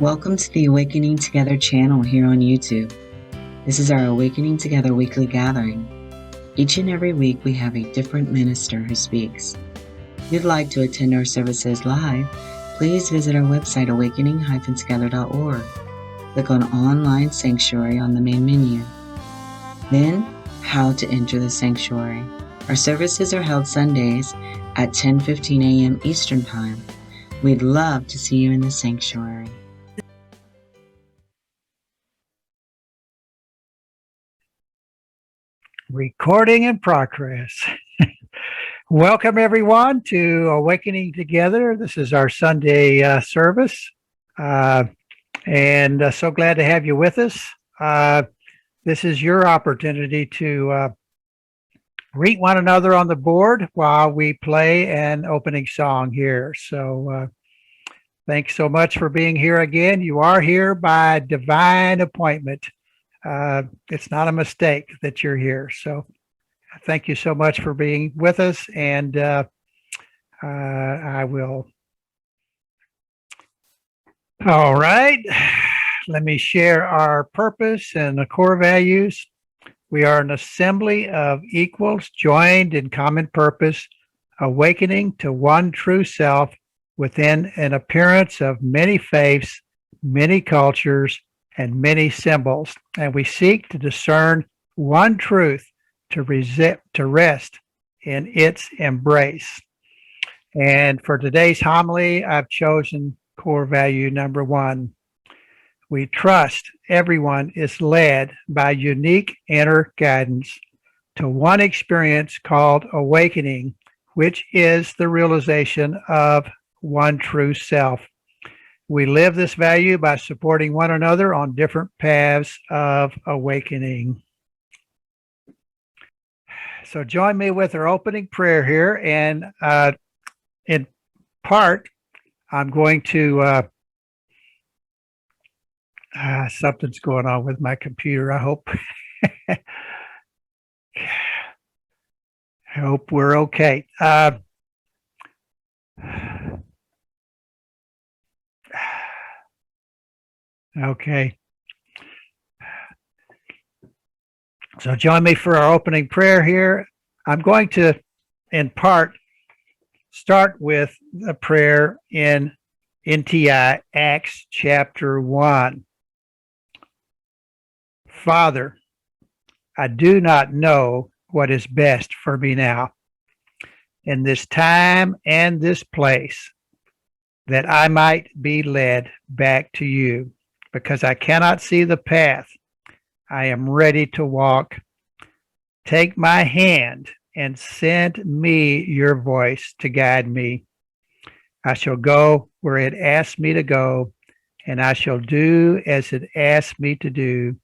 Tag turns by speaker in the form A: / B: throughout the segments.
A: Welcome to the Awakening Together channel here on YouTube. This is our Awakening Together weekly gathering. Each and every week we have a different minister who speaks. If you'd like to attend our services live, please visit our website awakening-together.org. Click on Online Sanctuary on the main menu. Then, How to Enter the Sanctuary. Our services are held Sundays at 10:15 a.m. Eastern Time. We'd love to see you in the sanctuary.
B: Recording in progress. Welcome everyone to Awakening Together. This is our Sunday service, and so glad to have you with us. This is your opportunity to greet one another on the board while we play an opening song here. So thanks so much for being here again. You are here by divine appointment. It's not a mistake that you're here. So thank you so much for being with us. And I will. All right. Let me share our purpose and the core values. We are an assembly of equals joined in common purpose, awakening to one true self within an appearance of many faiths, many cultures, and many symbols, and we seek to discern one truth to rest in its embrace. And for today's homily, I've chosen core value number 1. We trust everyone is led by unique inner guidance to one experience called awakening, which is the realization of one true self. We live this value by supporting one another on different paths of awakening. So join me with our opening prayer here. And in part, I'm going to, something's going on with my computer, I hope. I hope we're okay. Okay. So join me for our opening prayer here. I'm going to, in part, start with a prayer in NTI, Acts chapter 1. Father, I do not know what is best for me now, in this time and this place, that I might be led back to you. Because I cannot see the path, I am ready to walk. Take my hand and send me your voice to guide me. I shall go where it asks me to go, and I shall do as it asks me to do,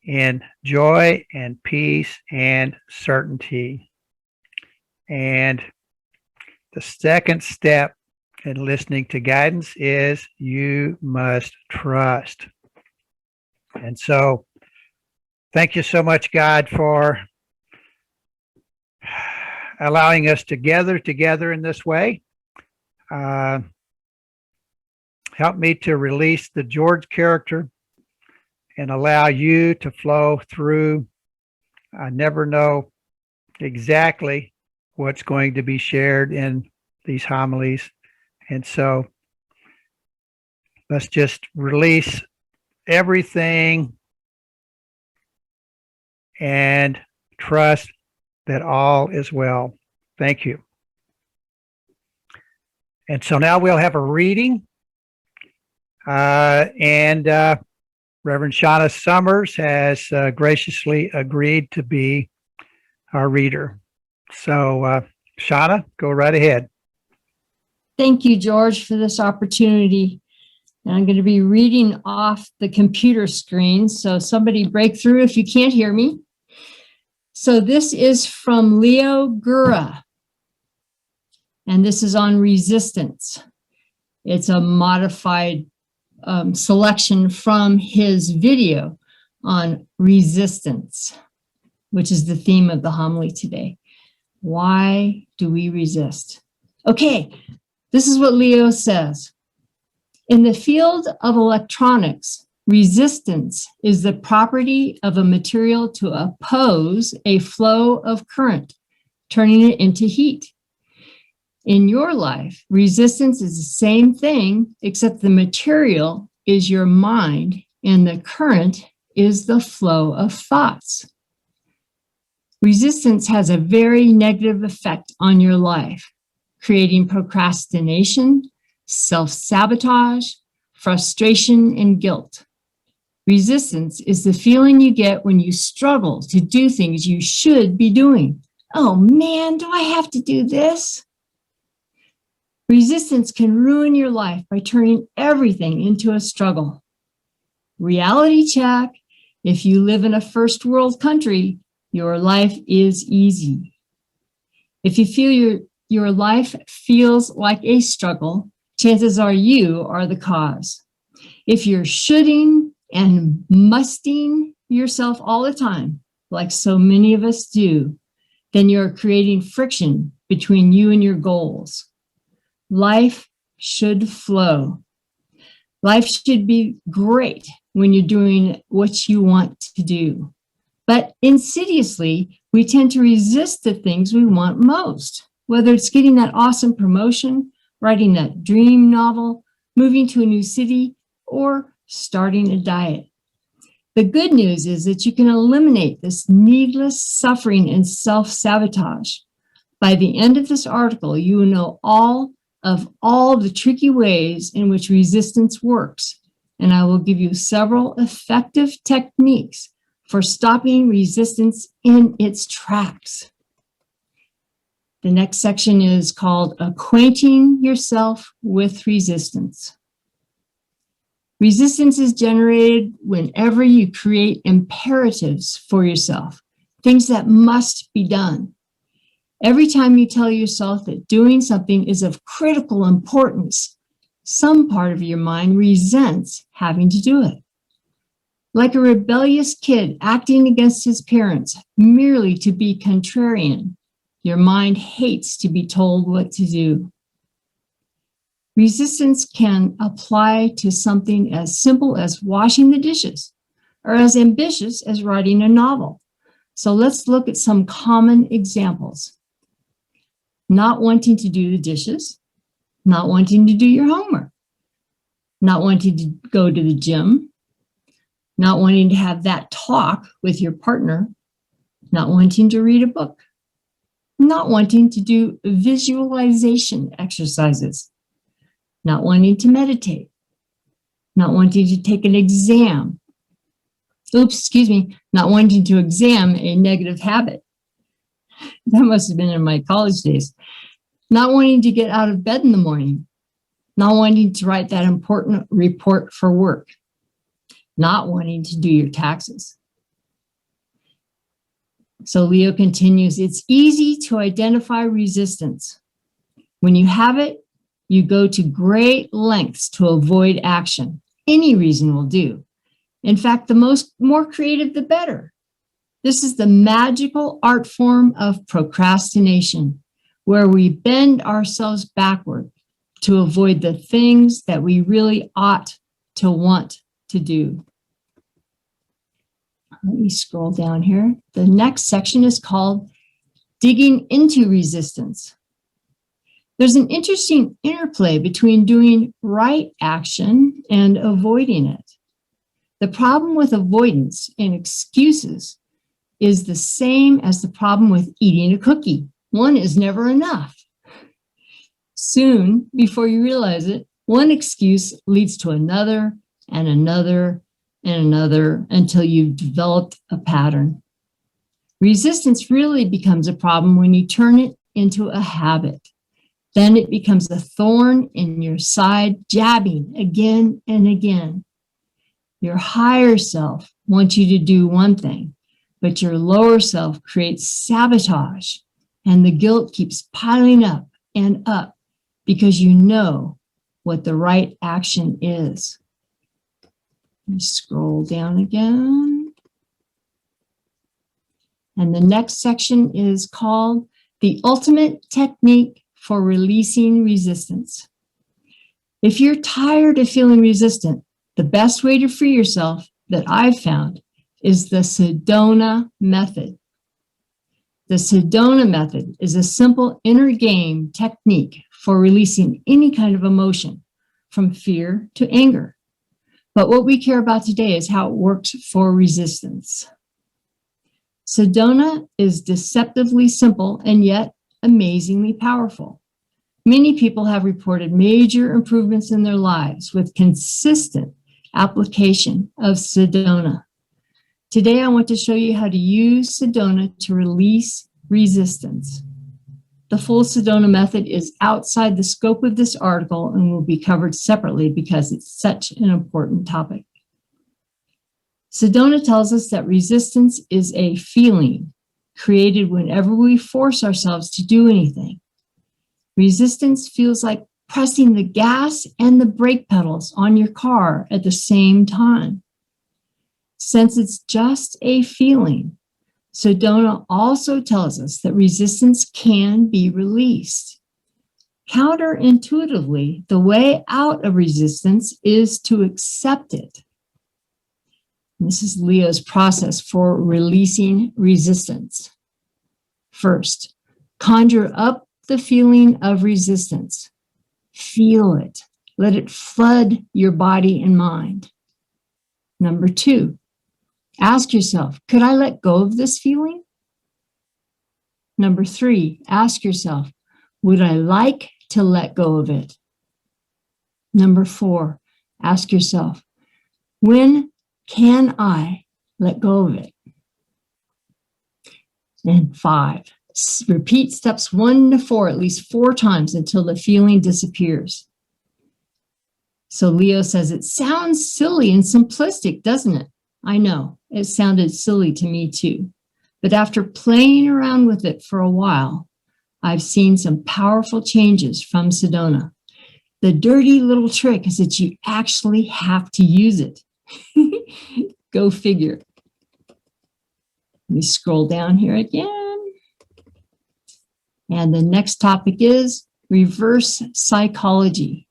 B: in joy and peace and certainty. And the second step and listening to guidance is you must trust. And so thank you so much, God, for allowing us to gather together in this way. Help me to release the George character and allow you to flow through. I never know exactly what's going to be shared in these homilies. And so let's just release everything and trust that all is well. Thank you. And so now we'll have a reading. And Reverend Shawna Summers has graciously agreed to be our reader. So Shawna, go right ahead.
C: Thank you, George, for this opportunity. And I'm going to be reading off the computer screen, so somebody break through if you can't hear me. So this is from Leo Gura, and this is on resistance. It's a modified selection from his video on resistance, which is the theme of the homily today. Why do we resist? Okay. This is what Leo says. In the field of electronics, resistance is the property of a material to oppose a flow of current, turning it into heat. In your life, resistance is the same thing, except the material is your mind and the current is the flow of thoughts. Resistance has a very negative effect on your life, creating procrastination, self-sabotage, frustration, and guilt. Resistance is the feeling you get when you struggle to do things you should be doing. Oh man, do I have to do this? Resistance can ruin your life by turning everything into a struggle. Reality check: if you live in a first world country, your life is easy. If you feel your life feels like a struggle, chances are you are the cause. If you're shoulding and musting yourself all the time, like so many of us do, then you're creating friction between you and your goals. Life should flow. Life should be great when you're doing what you want to do. But insidiously, we tend to resist the things we want most, whether it's getting that awesome promotion, writing that dream novel, moving to a new city, or starting a diet. The good news is that you can eliminate this needless suffering and self-sabotage. By the end of this article, you will know all the tricky ways in which resistance works, and I will give you several effective techniques for stopping resistance in its tracks. The next section is called Acquainting Yourself with Resistance. Resistance is generated whenever you create imperatives for yourself, things that must be done. Every time you tell yourself that doing something is of critical importance, some part of your mind resents having to do it. Like a rebellious kid acting against his parents merely to be contrarian, your mind hates to be told what to do. Resistance can apply to something as simple as washing the dishes, or as ambitious as writing a novel. So let's look at some common examples. Not wanting to do the dishes, not wanting to do your homework, not wanting to go to the gym, not wanting to have that talk with your partner, not wanting to read a book, not wanting to do visualization exercises, not wanting to meditate, not wanting to take an exam. Not wanting to examine a negative habit. That must have been in my college days. Not wanting to get out of bed in the morning, not wanting to write that important report for work, not wanting to do your taxes. So Leo continues, it's easy to identify resistance. When you have it, you go to great lengths to avoid action. Any reason will do. In fact, the more creative, the better. This is the magical art form of procrastination, where we bend ourselves backward to avoid the things that we really ought to want to do. Let me scroll down here. The next section is called Digging into Resistance. There's an interesting interplay between doing right action and avoiding it. The problem with avoidance and excuses is the same as the problem with eating a cookie. One is never enough. Soon, before you realize it, one excuse leads to another and another and another until you've developed a pattern. Resistance really becomes a problem when you turn it into a habit. Then it becomes a thorn in your side, jabbing again and again. Your higher self wants you to do one thing, but your lower self creates sabotage, and the guilt keeps piling up and up because you know what the right action is. Let me scroll down again. And the next section is called The Ultimate Technique for Releasing Resistance. If you're tired of feeling resistant, the best way to free yourself that I've found is the Sedona Method. The Sedona Method is a simple inner game technique for releasing any kind of emotion, from fear to anger. But what we care about today is how it works for resistance. Sedona is deceptively simple and yet amazingly powerful. Many people have reported major improvements in their lives with consistent application of Sedona. Today, I want to show you how to use Sedona to release resistance. The full Sedona method is outside the scope of this article and will be covered separately because it's such an important topic. Sedona tells us that resistance is a feeling created whenever we force ourselves to do anything. Resistance feels like pressing the gas and the brake pedals on your car at the same time. Since it's just a feeling, Sedona also tells us that resistance can be released. Counterintuitively, the way out of resistance is to accept it. This is Leo's process for releasing resistance. First, conjure up the feeling of resistance. Feel it. Let it flood your body and mind. Number 2, ask yourself, could I let go of this feeling? Number 3, ask yourself, would I like to let go of it? Number 4, ask yourself, when can I let go of it? And 5, repeat steps 1 to 4 at least 4 times until the feeling disappears. So Leo says, it sounds silly and simplistic, doesn't it? I know, it sounded silly to me too. But after playing around with it for a while, I've seen some powerful changes from Sedona. The dirty little trick is that you actually have to use it. Go figure. Let me scroll down here again. And the next topic is reverse psychology.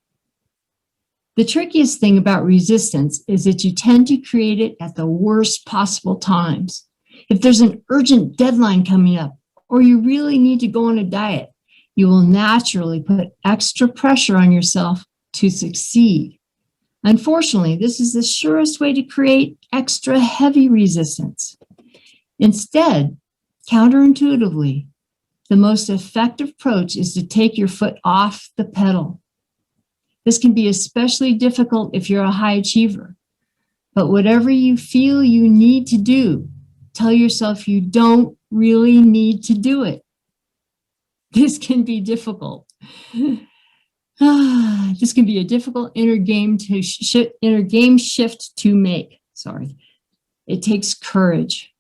C: The trickiest thing about resistance is that you tend to create it at the worst possible times. If there's an urgent deadline coming up, or you really need to go on a diet, you will naturally put extra pressure on yourself to succeed. Unfortunately, this is the surest way to create extra heavy resistance. Instead, counterintuitively, the most effective approach is to take your foot off the pedal. This can be especially difficult if you're a high achiever. But whatever you feel you need to do, tell yourself you don't really need to do it. This can be difficult. This can be a difficult inner game shift to make. It takes courage.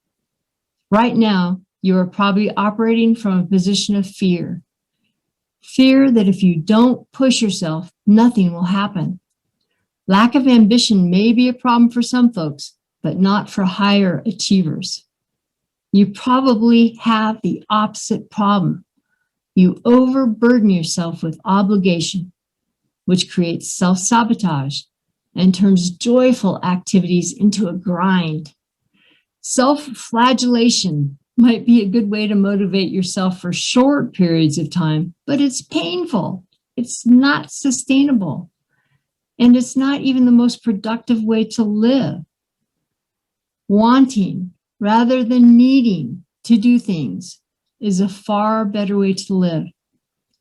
C: Right now, you are probably operating from a position of fear. Fear that if you don't push yourself, nothing will happen. Lack of ambition may be a problem for some folks, but not for higher achievers. You probably have the opposite problem. You overburden yourself with obligation, which creates self-sabotage and turns joyful activities into a grind. Self-flagellation might be a good way to motivate yourself for short periods of time, but it's painful. It's not sustainable. And it's not even the most productive way to live. Wanting rather than needing to do things is a far better way to live.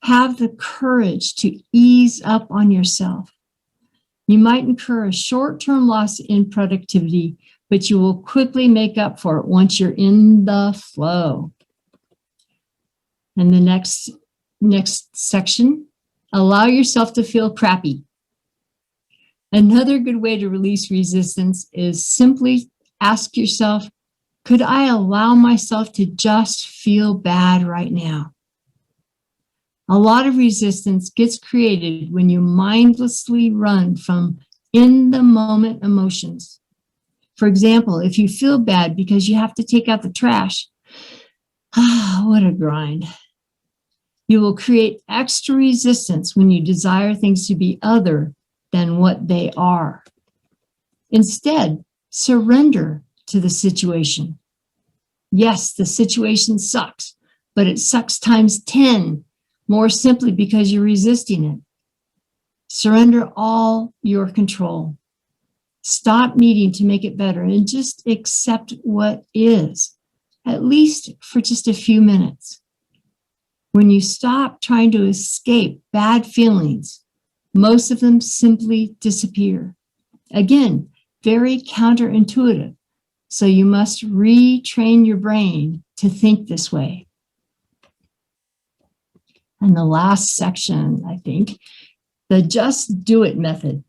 C: Have the courage to ease up on yourself. You might incur a short-term loss in productivity, but you will quickly make up for it once you're in the flow. And the next section, allow yourself to feel crappy. Another good way to release resistance is simply ask yourself, could I allow myself to just feel bad right now? A lot of resistance gets created when you mindlessly run from in-the-moment emotions. For example, if you feel bad because you have to take out the trash, what a grind. You will create extra resistance when you desire things to be other than what they are. Instead, surrender to the situation. Yes, the situation sucks, but it sucks times 10, more simply because you're resisting it. Surrender all your control. Stop needing to make it better and just accept what is, at least for just a few minutes. When you stop trying to escape bad feelings, most of them simply disappear. Again, very counterintuitive. So you must retrain your brain to think this way. And the last section, I think, the just do it method.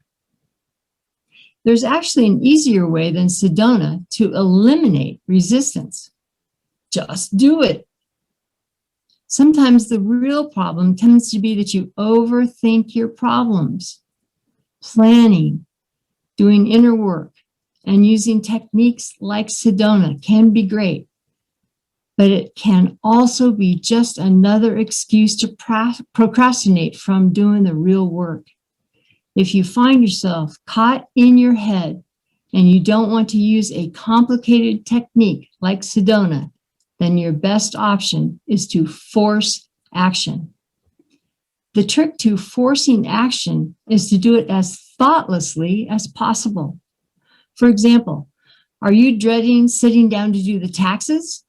C: There's actually an easier way than Sedona to eliminate resistance. Just do it. Sometimes the real problem tends to be that you overthink your problems. Planning, doing inner work, and using techniques like Sedona can be great, but it can also be just another excuse to procrastinate from doing the real work. If you find yourself caught in your head and you don't want to use a complicated technique like Sedona, then your best option is to force action. The trick to forcing action is to do it as thoughtlessly as possible. For example, are you dreading sitting down to do the taxes?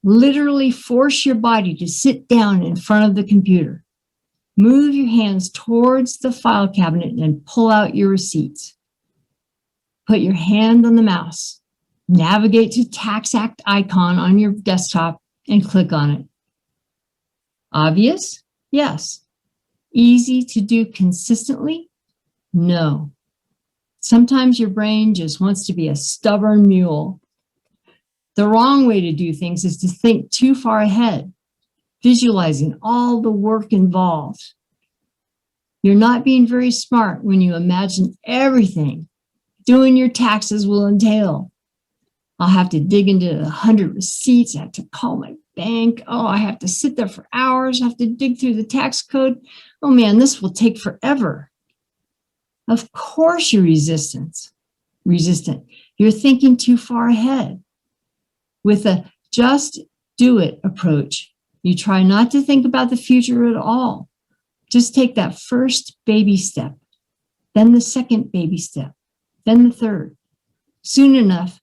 C: Literally force your body to sit down in front of the computer. Move your hands towards the file cabinet and pull out your receipts. Put your hand on the mouse. Navigate to Tax Act icon on your desktop and click on it. Obvious? Yes. Easy to do consistently? No. Sometimes your brain just wants to be a stubborn mule. The wrong way to do things is to think too far ahead, visualizing all the work involved. You're not being very smart when you imagine everything doing your taxes will entail. I'll have to dig into 100 receipts. I have to call my bank. Oh, I have to sit there for hours. I have to dig through the tax code. Oh man, this will take forever. Of course you're resistant. You're thinking too far ahead. With a just do it approach, you try not to think about the future at all. Just take that first baby step, then the second baby step, then the third. Soon enough,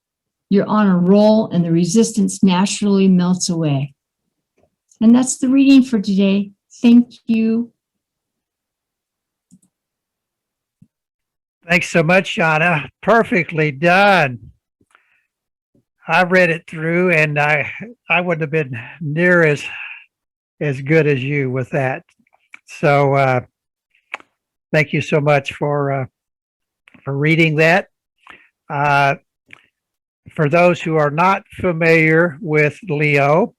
C: you're on a roll and the resistance naturally melts away. And that's the reading for today. Thank you.
B: Thanks so much, Shawna. Perfectly done. I read it through and I wouldn't have been near as good as you with that. So thank you so much for reading that. For those who are not familiar with Leo,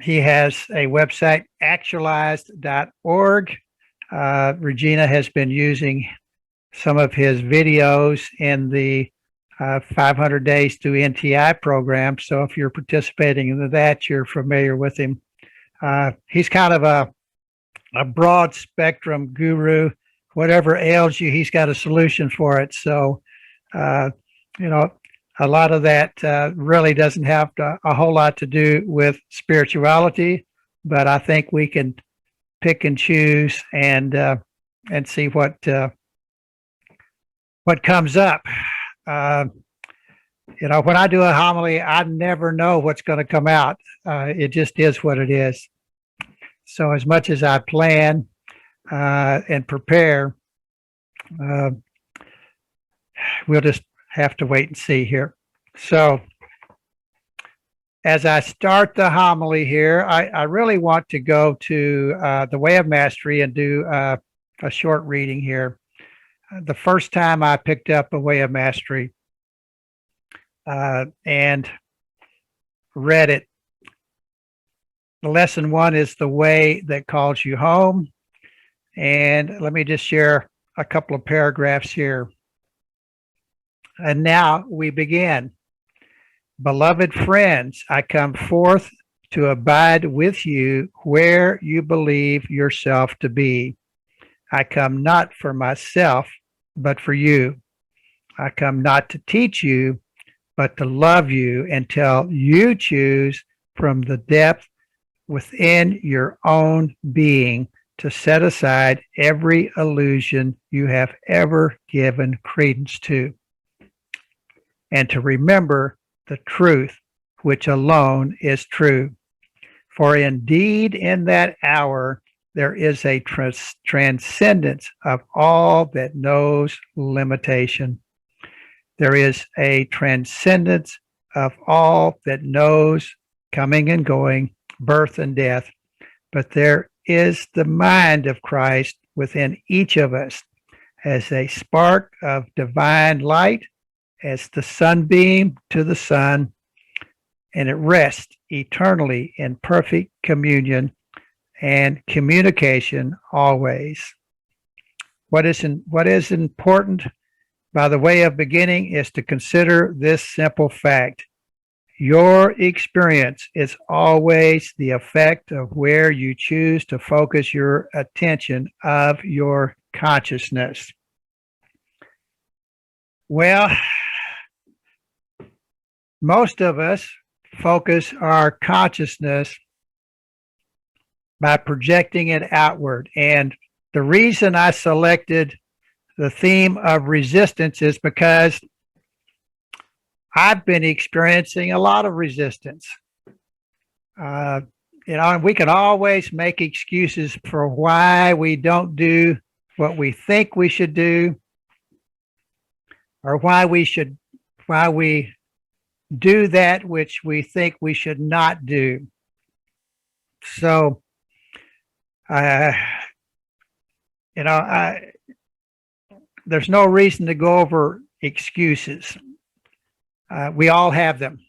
B: he has a website, actualized.org. Regina has been using some of his videos in the 500 Days to NTI program. So if you're participating in that, you're familiar with him. He's kind of a broad spectrum guru. Whatever ails you, he's got a solution for it. So, a lot of that really doesn't have a whole lot to do with spirituality, but I think we can pick and choose and see what comes up. When I do a homily, I never know what's going to come out. It just is what it is. So as much as I plan and prepare, we'll just have to wait and see here. So as I start the homily here, I really want to go to the Way of Mastery and do a short reading here. The first time I picked up a Way of Mastery and read it, the lesson 1 is the way that calls you home. And let me just share a couple of paragraphs here. And now we begin. Beloved friends, I come forth to abide with you where you believe yourself to be. I come not for myself, but for you. I come not to teach you, but to love you until you choose from the depth within your own being to set aside every illusion you have ever given credence to, and to remember the truth, which alone is true. For indeed, in that hour, there is a transcendence of all that knows limitation. There is a transcendence of all that knows coming and going, birth and death. But there is the mind of Christ within each of us as a spark of divine light, as the sunbeam to the sun, and it rests eternally in perfect communion and communication always. What is important by the way of beginning is to consider this simple fact. Your experience is always the effect of where you choose to focus your attention of your consciousness. Well, most of us focus our consciousness by projecting it outward. And the reason I selected the theme of resistance is because I've been experiencing a lot of resistance. And we can always make excuses for why we don't do what we think we should do, or why we do that which we think we should not do. So, there's no reason to go over excuses. We all have them.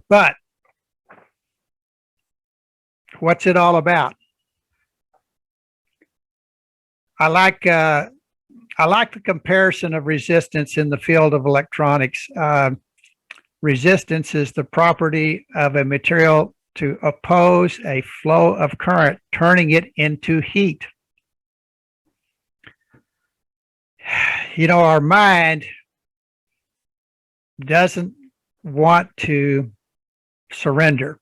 B: But what's it all about? I like the comparison of resistance in the field of electronics. Resistance is the property of a material to oppose a flow of current, turning it into heat. Our mind doesn't want to surrender.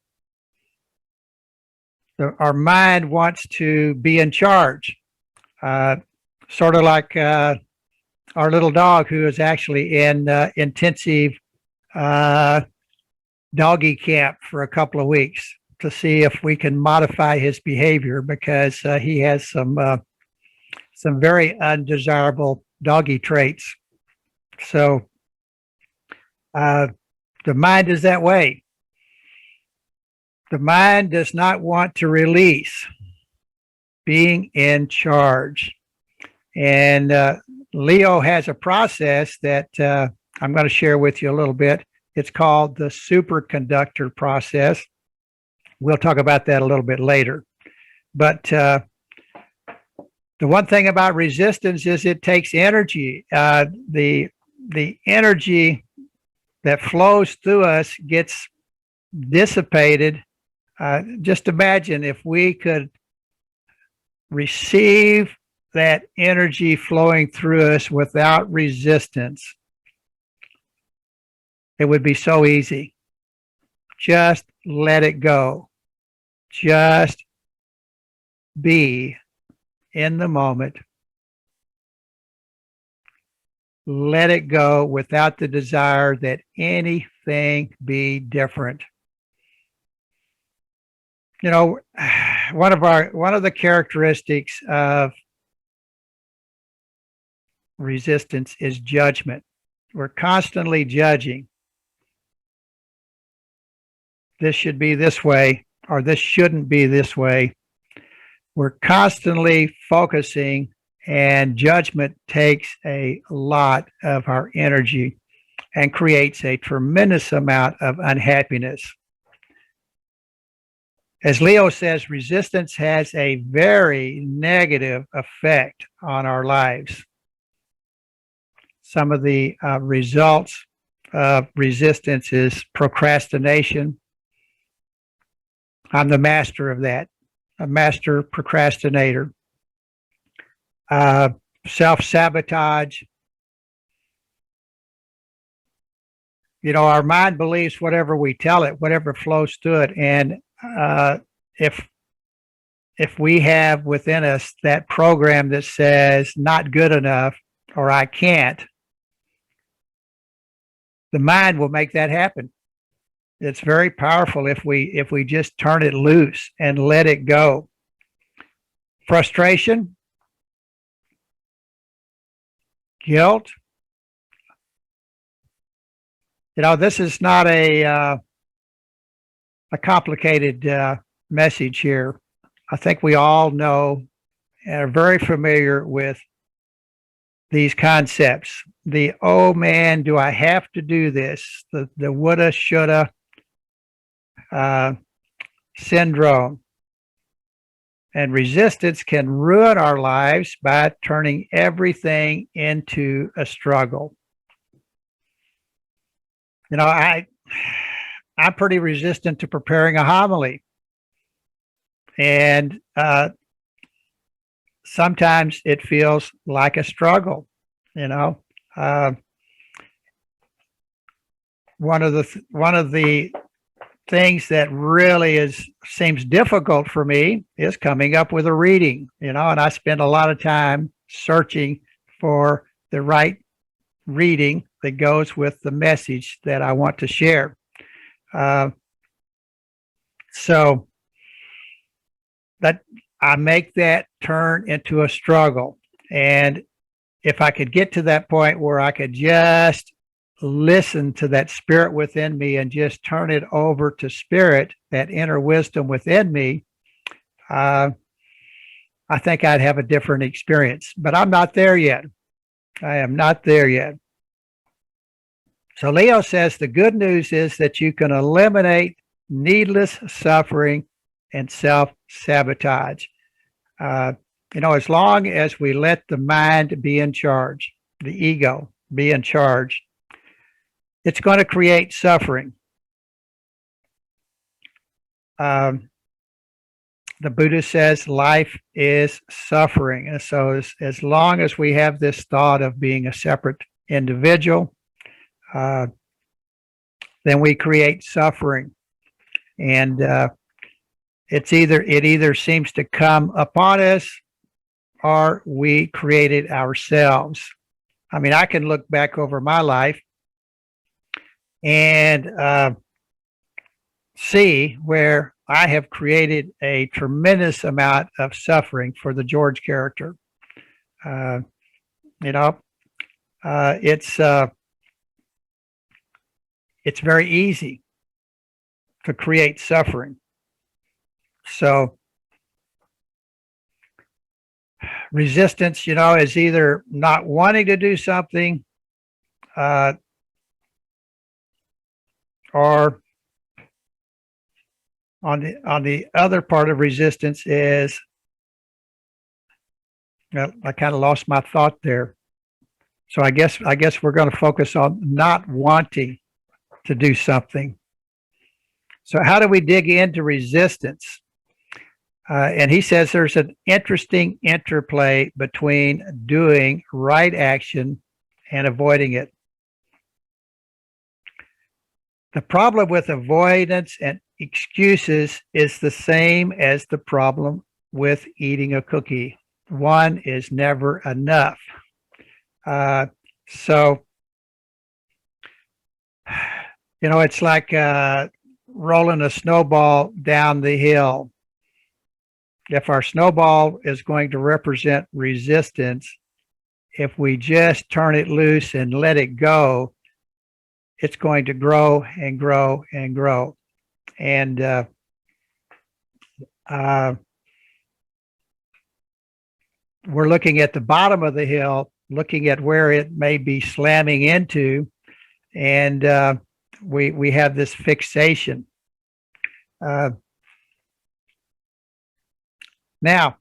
B: Our mind wants to be in charge. Sort of like our little dog, who is actually in intensive doggy camp for a couple of weeks to see if we can modify his behavior, because he has some very undesirable doggy traits. So the mind is that way. The mind does not want to release being in charge. And Leo has a process that I'm going to share with you a little bit. It's called the Superconductor Process. We'll talk about that a little bit later. But the one thing about resistance is it takes energy. The energy that flows through us gets dissipated. Just imagine if we could receive that energy flowing through us without resistance. It would be so easy. Just let it go. Just be in the moment. Let it go without the desire that anything be different. One of the characteristics of resistance is judgment. We're constantly judging. This should be this way, or this shouldn't be this way. We're constantly focusing, and judgment takes a lot of our energy and creates a tremendous amount of unhappiness. As Leo says, resistance has a very negative effect on our lives. Some of the results of resistance is procrastination. I'm the master of that, a master procrastinator. Self-sabotage. You know, our mind believes whatever we tell it, whatever flows to it. And if we have within us that program that says not good enough or I can't, the mind will make that happen. It's very powerful if we just turn it loose and let it go. Frustration, guilt. You know, this is not a complicated message here. I think we all know and are very familiar with these concepts. The, oh man, do I have to do this? The woulda, shoulda syndrome. And resistance can ruin our lives by turning everything into a struggle. You know, I'm pretty resistant to preparing a homily. And sometimes it feels like a struggle, you know. One of the things that really seems difficult for me is coming up with a reading, you know, and I spend a lot of time searching for the right reading that goes with the message that I want to share. So that I make that turn into a struggle. And if I could get to that point where I could just listen to that spirit within me and just turn it over to spirit, that inner wisdom within me, I think I'd have a different experience. But I'm not there yet. I am not there yet. So Leo says the good news is that you can eliminate needless suffering and self-sabotage. You know, as long as we let the mind be in charge, the ego be in charge, it's going to create suffering. The Buddha says life is suffering. And so as long as we have this thought of being a separate individual, then we create suffering. And it either seems to come upon us or we create it ourselves. I mean, I can look back over my life and see where I have created a tremendous amount of suffering for the George character. You know, it's very easy to create suffering. So resistance, you know, is either not wanting to do something or on the other part of resistance is, well, I kind of lost my thought there. So I guess we're going to focus on not wanting to do something. So how do we dig into resistance? And he says there's an interesting interplay between doing right action and avoiding it. The problem with avoidance and excuses is the same as the problem with eating a cookie. One is never enough. So, you know, it's like rolling a snowball down the hill. If our snowball is going to represent resistance, if we just turn it loose and let it go, it's going to grow and grow and grow. And we're looking at the bottom of the hill, looking at where it may be slamming into, and we have this fixation. Now,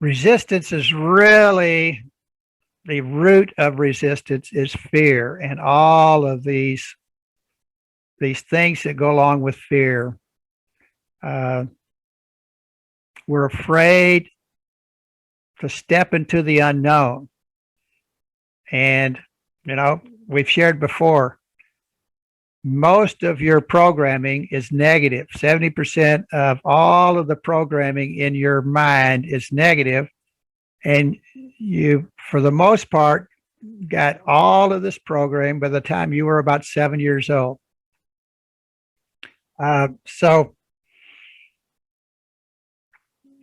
B: resistance is really the root of resistance is fear, and all of these things that go along with fear. We're afraid to step into the unknown. And, we've shared before, most of your programming is negative. 70% of all of the programming in your mind is negative. And you, for the most part, got all of this program by the time you were about 7 years old. So,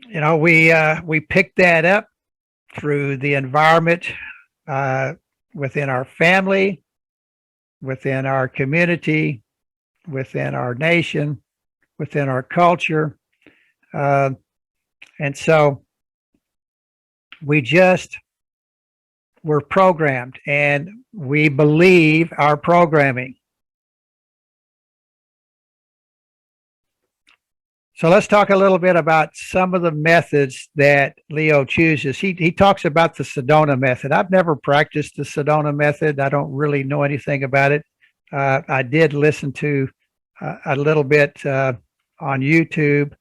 B: we picked that up through the environment, within our family, within our community, within our nation, within our culture. And so we're programmed, and we believe our programming. So let's talk a little bit about some of the methods that Leo chooses. He talks about the Sedona Method. I've never practiced the Sedona Method. I don't really know anything about it. I did listen to a little bit on YouTube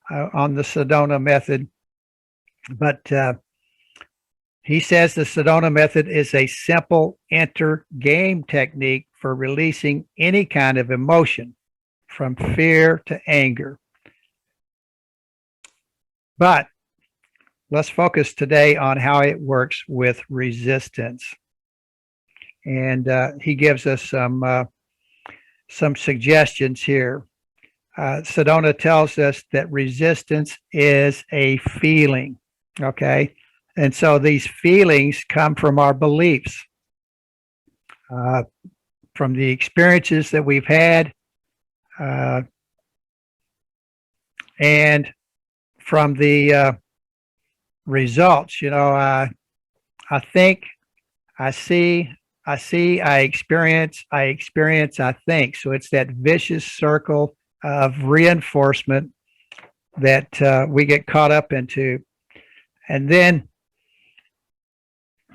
B: on the Sedona Method, but he says the Sedona Method is a simple inter-game technique for releasing any kind of emotion, from fear to anger. But let's focus today on how it works with resistance. And he gives us some suggestions here. Sedona tells us that resistance is a feeling, okay? And so these feelings come from our beliefs, from the experiences that we've had, and from the results. I think, I see, I experience, I think. So it's that vicious circle of reinforcement that we get caught up into. And then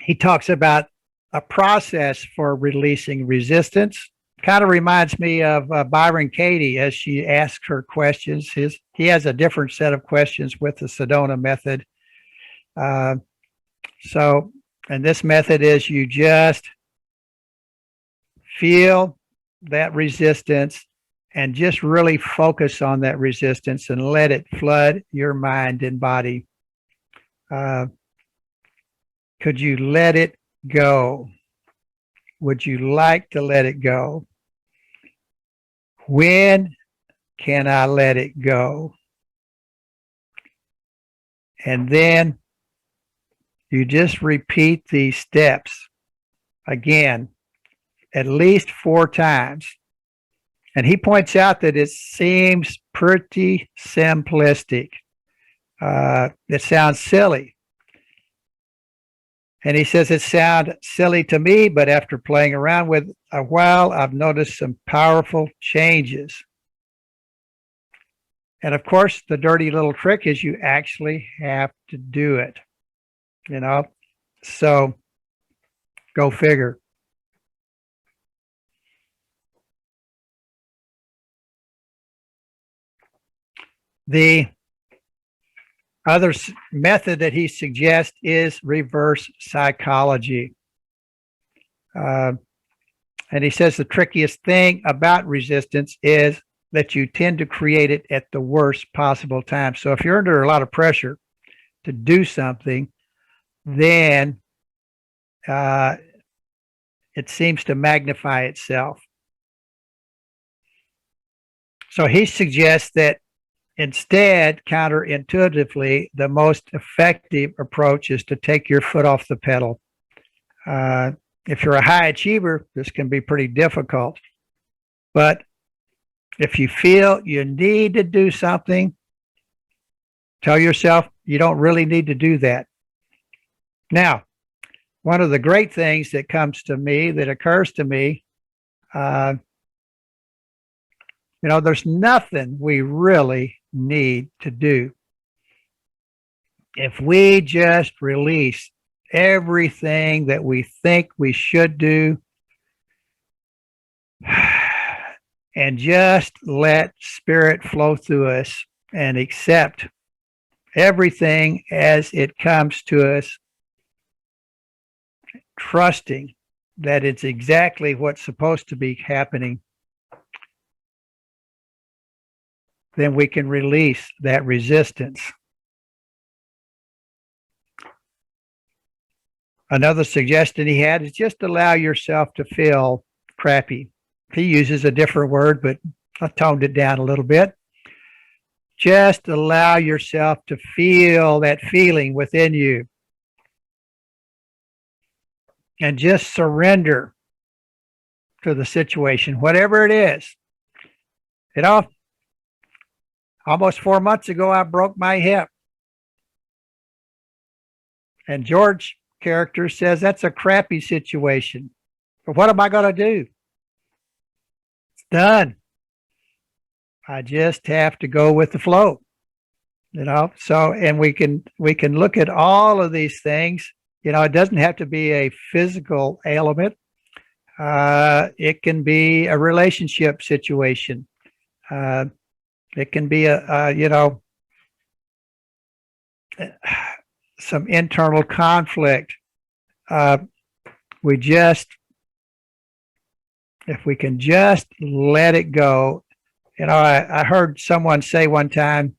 B: he talks about a process for releasing resistance. Kind of reminds me of Byron Katie as she asks her questions. He has a different set of questions with the Sedona Method. And this method is you just feel that resistance and just really focus on that resistance and let it flood your mind and body. Could you let it go? Would you like to let it go? When can I let it go? And then you just repeat these steps again, at least 4 times. And he points out that it seems pretty simplistic. It sounds silly. And he says it sounds silly to me, but after playing around with a while, I've noticed some powerful changes. And of course, the dirty little trick is you actually have to do it, So go figure. The other method that he suggests is reverse psychology. And he says the trickiest thing about resistance is that you tend to create it at the worst possible time. So if you're under a lot of pressure to do something, then it seems to magnify itself. So he suggests that instead, counterintuitively, the most effective approach is to take your foot off the pedal. If you're a high achiever, this can be pretty difficult. But if you feel you need to do something, tell yourself you don't really need to do that. Now, one of the great things that comes to me, that occurs to me, there's nothing we really need to do. If we just release everything that we think we should do, and just let Spirit flow through us and accept everything as it comes to us, trusting that it's exactly what's supposed to be happening, then we can release that resistance. Another suggestion he had is just allow yourself to feel crappy. He uses a different word, but I toned it down a little bit. Just allow yourself to feel that feeling within you. And just surrender to the situation, whatever it is. You know, almost 4 months ago, I broke my hip. And George character says that's a crappy situation. But what am I going to do? It's done. I just have to go with the flow. You know, so, and we can look at all of these things. You know, it doesn't have to be a physical ailment. It can be a relationship situation. It can be some internal conflict. If we can just let it go. You know, I heard someone say one time,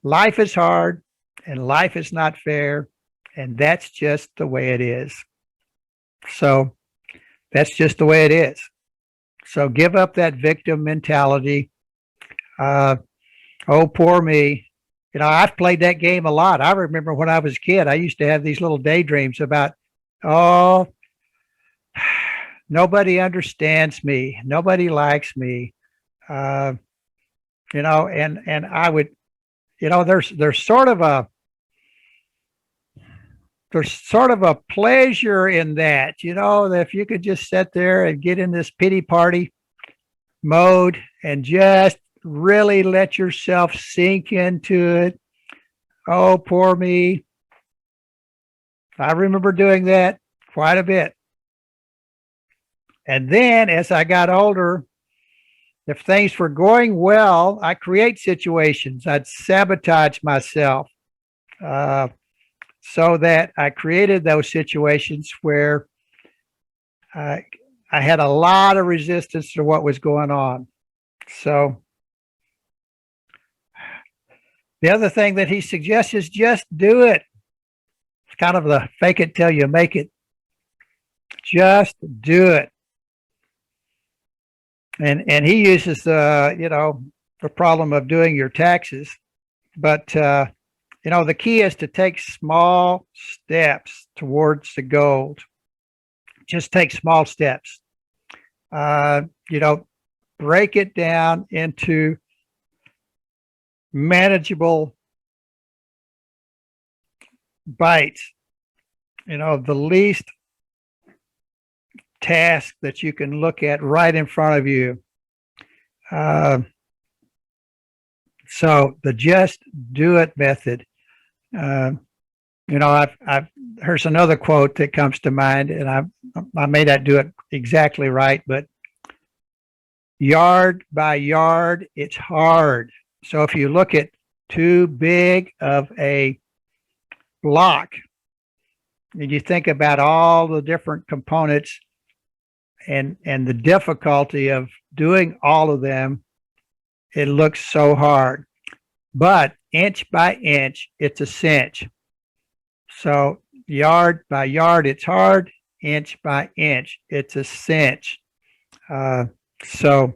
B: life is hard and life is not fair. And that's just the way it is. So that's just the way it is. So give up that victim mentality. Oh, poor me. You know, I've played that game a lot. I remember when I was a kid, I used to have these little daydreams about, oh, nobody understands me. Nobody likes me. You know, and I would, you know, there's sort of a pleasure in that, you know, that if you could just sit there and get in this pity party mode and just really let yourself sink into it. Oh, poor me. I remember doing that quite a bit. And then as I got older, if things were going well, I create situations. I'd sabotage myself. So that I created those situations where I had a lot of resistance to what was going on. So the other thing that he suggests is just do it. It's kind of the fake it till you make it. Just do it. And he uses the problem of doing your taxes, but you know, the key is to take small steps towards the goal. Just take small steps. You know, break it down into manageable bites. You know, the least task that you can look at right in front of you. So the just do it method. You know, here's another quote that comes to mind, and I may not do it exactly right, but yard by yard, it's hard. So if you look at too big of a block and you think about all the different components and the difficulty of doing all of them, it looks so hard. But inch by inch, it's a cinch. So yard by yard, it's hard. Inch by inch, it's a cinch. So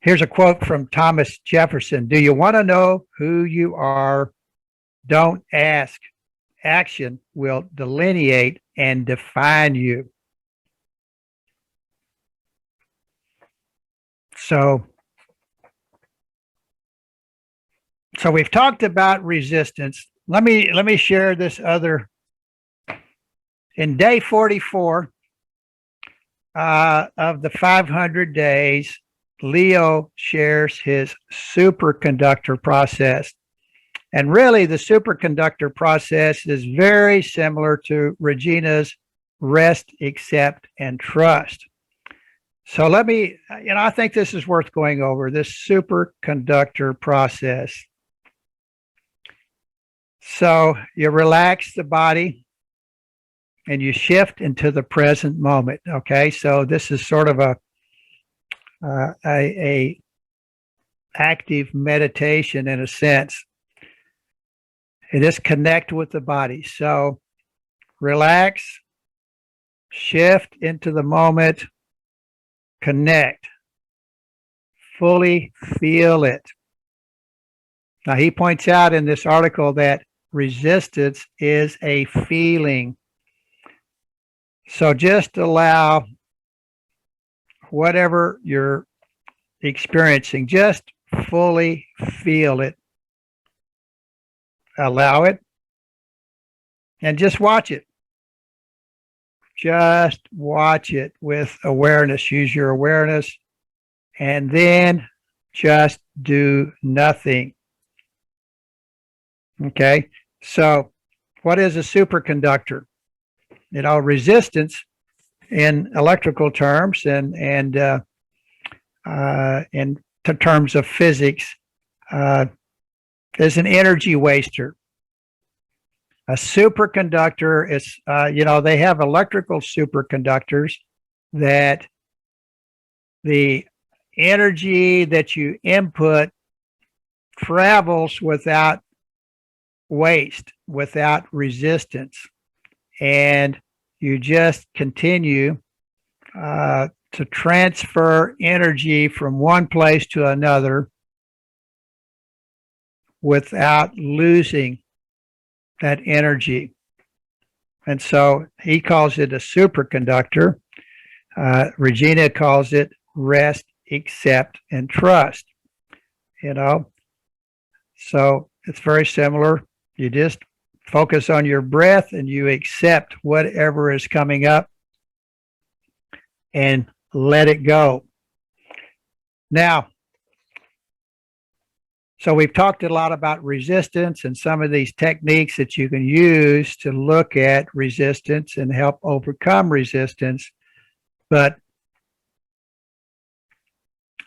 B: here's a quote from Thomas Jefferson. Do you want to know who you are? Don't ask. Action will delineate and define you. So we've talked about resistance. Let me share this other. In day 44 of the 500 days, Leo shares his superconductor process. And really, the superconductor process is very similar to Regina's rest, accept, and trust. So let me, I think this is worth going over, this superconductor process. So you relax the body and you shift into the present moment. Okay, so this is sort of a active meditation in a sense. It is connect with the body. So relax, shift into the moment, connect, fully feel it. Now, he points out in this article that resistance is a feeling. So just allow whatever you're experiencing, just fully feel it. Allow it and just watch it. Just watch it with awareness. Use your awareness and then just do nothing. Okay, so what is a superconductor? Resistance in electrical terms and in terms of physics is an energy waster. A superconductor is, they have electrical superconductors that the energy that you input travels without waste, without resistance. And you just continue to transfer energy from one place to another without losing that energy. And so he calls it a superconductor. Regina calls it rest, accept, and trust. So it's very similar. You just focus on your breath and you accept whatever is coming up and let it go. Now, so we've talked a lot about resistance and some of these techniques that you can use to look at resistance and help overcome resistance. But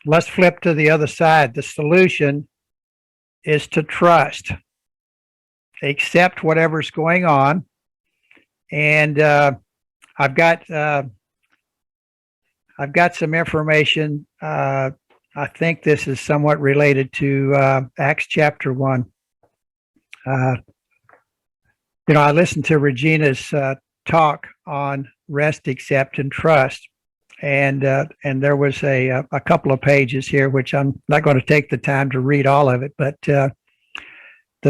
B: let's flip to the other side. The solution is to trust. Accept whatever's going on. And I've got some information. I think this is somewhat related to Acts chapter 1. I listened to Regina's talk on rest, accept, and trust. And there was a couple of pages here, which I'm not going to take the time to read all of it, but the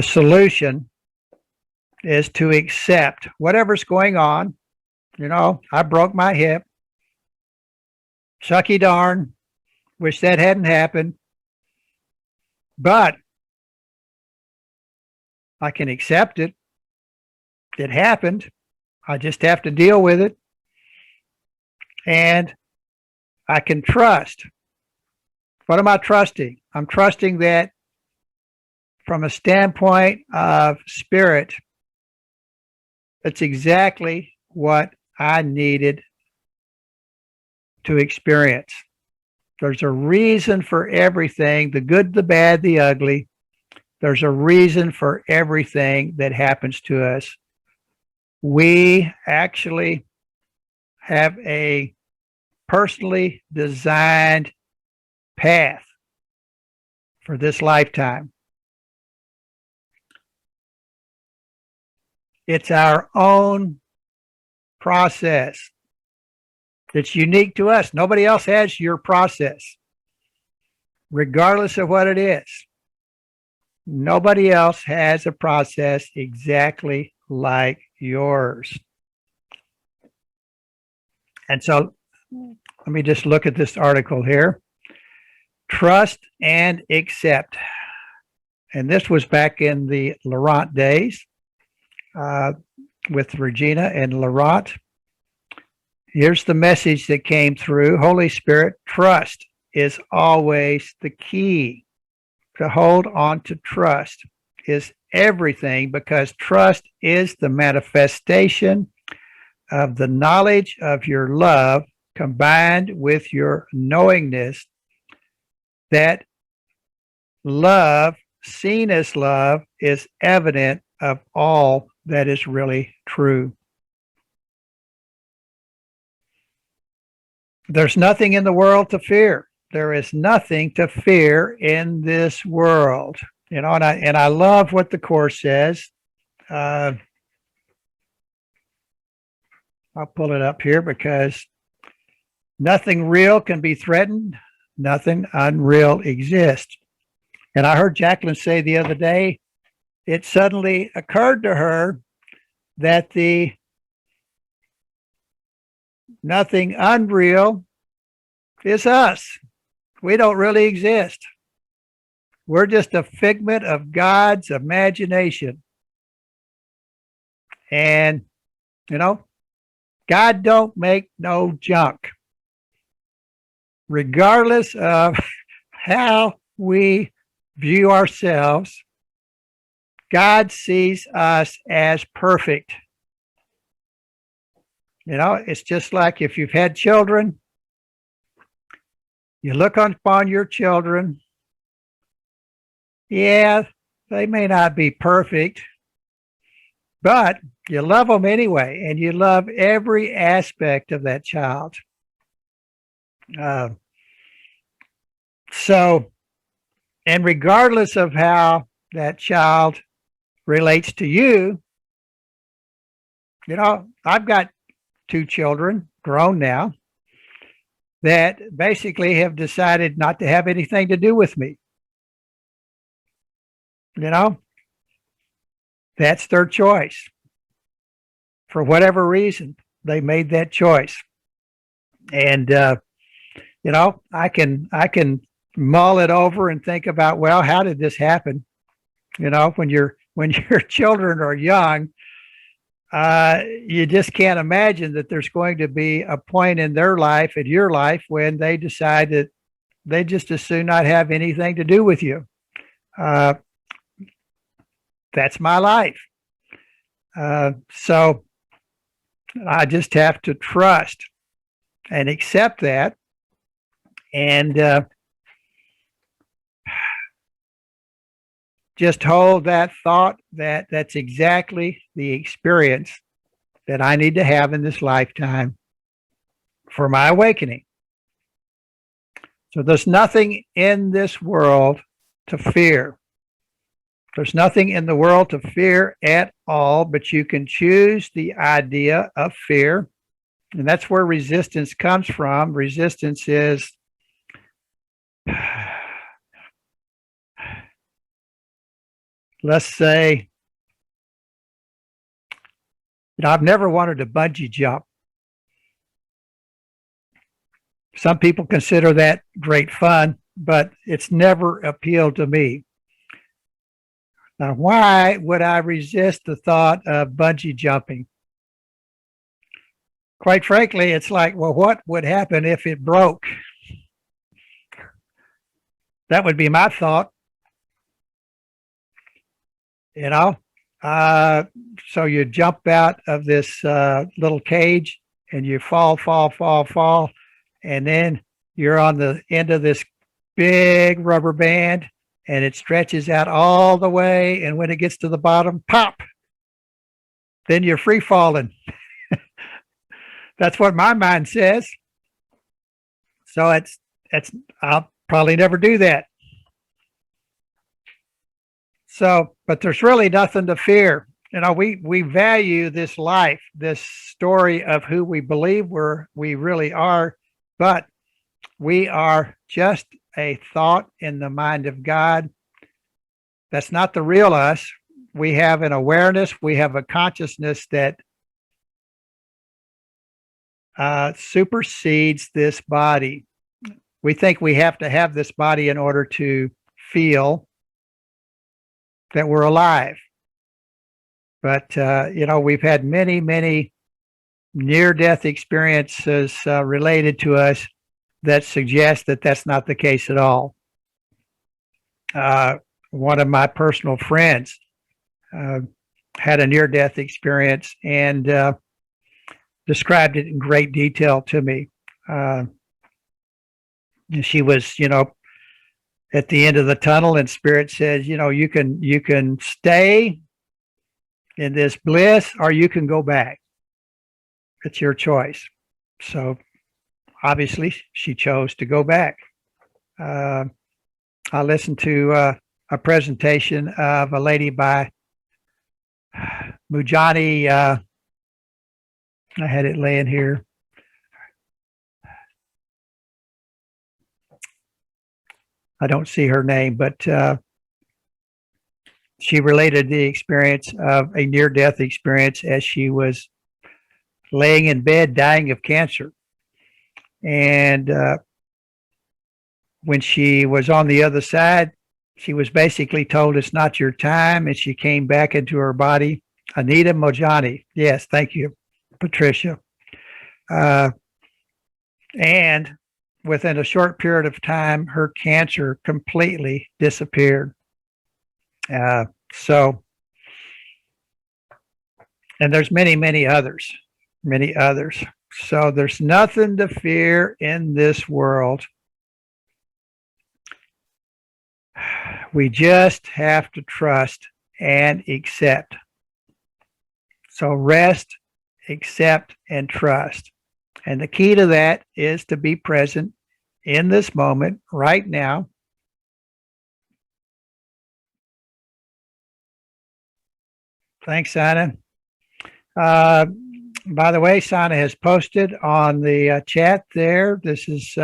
B: solution is to accept whatever's going on. I broke my hip. Sucky darn. Wish that hadn't happened. But I can accept it. It happened. I just have to deal with it. And I can trust. What am I trusting? I'm trusting that from a standpoint of spirit, it's exactly what I needed to experience. There's a reason for everything, the good, the bad, the ugly. There's a reason for everything that happens to us. We actually have a personally designed path for this lifetime. It's our own process. It's unique to us. Nobody else has your process, regardless of what it is. Nobody else has a process exactly like yours. And so let me just look at this article here. Trust and accept. And this was back in the Laurent days with Regina and Laurent. Here's the message that came through. Holy Spirit, trust is always the key. To hold on to trust is everything, because trust is the manifestation of the knowledge of your love combined with your knowingness that love, seen as love, is evident of all that is really true. There's nothing in the world to fear. There is nothing to fear in this world. And I love what the Course says. I'll pull it up here because nothing real can be threatened. Nothing unreal exists. And I heard Jacqueline say the other day, it suddenly occurred to her that the nothing unreal is us. We don't really exist. We're just a figment of God's imagination. And, God don't make no junk. Regardless of how we view ourselves, God sees us as perfect. It's just like if you've had children, you look upon your children. Yeah, they may not be perfect, but you love them anyway, and you love every aspect of that child. And regardless of how that child relates to you, I've got 2 children, grown now, that basically have decided not to have anything to do with me. That's their choice. For whatever reason, they made that choice. And, I can mull it over and think about, well, how did this happen? When your children are young, you just can't imagine that there's going to be a point in their life, in your life, when they decide that they just as soon not have anything to do with you. That's my life. So I just have to trust and accept that, and just hold that thought that that's exactly the experience that I need to have in this lifetime for my awakening. So there's nothing in this world to fear. There's nothing in the world to fear at all, but you can choose the idea of fear. And that's where resistance comes from. Resistance is let's say, I've never wanted to bungee jump. Some people consider that great fun, but it's never appealed to me. Now, why would I resist the thought of bungee jumping? Quite frankly, it's like, well, what would happen if it broke? That would be my thought. So you jump out of this little cage and you fall, and then you're on the end of this big rubber band, and it stretches out all the way, and when it gets to the bottom, pop, then you're free falling. That's what my mind says. So I'll probably never do that. So, but there's really nothing to fear. We value this life, this story of who we believe we really are, but we are just a thought in the mind of God. That's not the real us. We have an awareness, we have a consciousness that supersedes this body. We think we have to have this body in order to feel that we're alive. But, we've had many, many near-death experiences related to us that suggest that that's not the case at all. One of my personal friends had a near-death experience and described it in great detail to me. And she was, at the end of the tunnel, and Spirit says, you can stay in this bliss or you can go back. It's your choice. So obviously she chose to go back. I listened to a presentation of a lady by Mooji. I had it laying here. I don't see her name, but she related the experience of a near-death experience as she was laying in bed dying of cancer. And when she was on the other side, she was basically told it's not your time, and she came back into her body. Anita Mojani. Yes, thank you, Patricia. And within a short period of time, her cancer completely disappeared. And there's many others. So there's nothing to fear in this world. We just have to trust and accept. So rest, accept, and trust. And the key to that is to be present in this moment right now. Thanks, Sana. By the way, Sana has posted on the chat there. This is,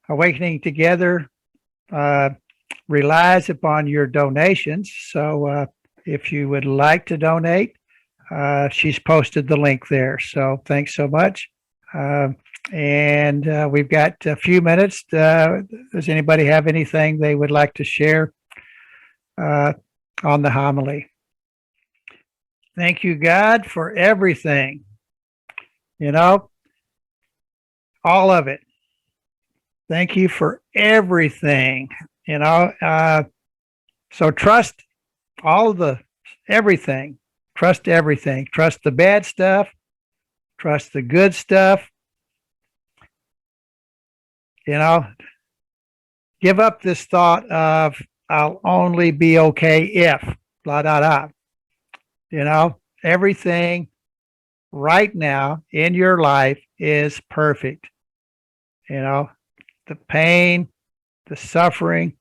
B: Awakening Together relies upon your donations. So if you would like to donate, she's posted the link there. So thanks so much. And we've got a few minutes. Does anybody have anything they would like to share on the homily? Thank you, God, for everything. All of it. Thank you for everything. So trust everything. Trust everything. Trust the bad stuff. Trust the good stuff. Give up this thought of I'll only be okay if blah, blah, blah. Everything right now in your life is perfect. The pain, the suffering,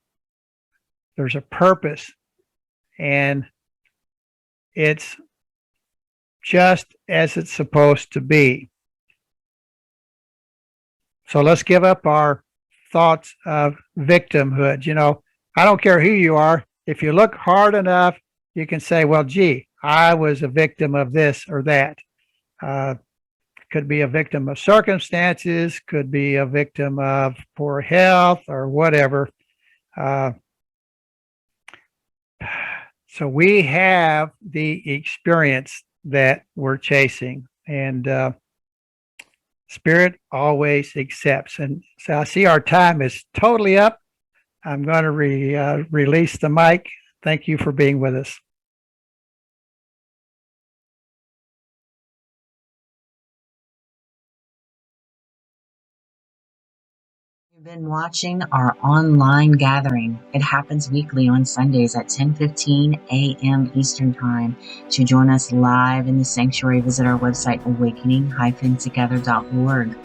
B: there's a purpose, and it's just as it's supposed to be. So let's give up our thoughts of victimhood. I don't care who you are. If you look hard enough, you can say, well, gee, I was a victim of this or that. Could be a victim of circumstances, could be a victim of poor health or whatever. So we have the experience that we're chasing, and Spirit always accepts. And so I see our time is totally up. I'm going to release the mic. Thank you for being with us.
A: You've been watching our online gathering. It happens weekly on Sundays at 10:15 a.m. Eastern Time. To join us live in the sanctuary, visit our website, awakening-together.org.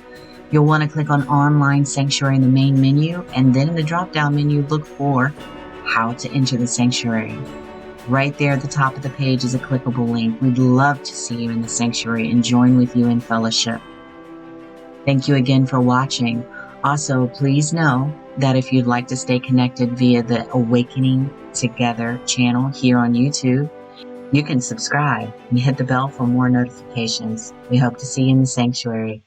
A: You'll want to click on Online Sanctuary in the main menu, and then in the drop-down menu, look for How to Enter the Sanctuary. Right there at the top of the page is a clickable link. We'd love to see you in the sanctuary and join with you in fellowship. Thank you again for watching. Also, please know that if you'd like to stay connected via the Awakening Together channel here on YouTube, you can subscribe and hit the bell for more notifications. We hope to see you in the sanctuary.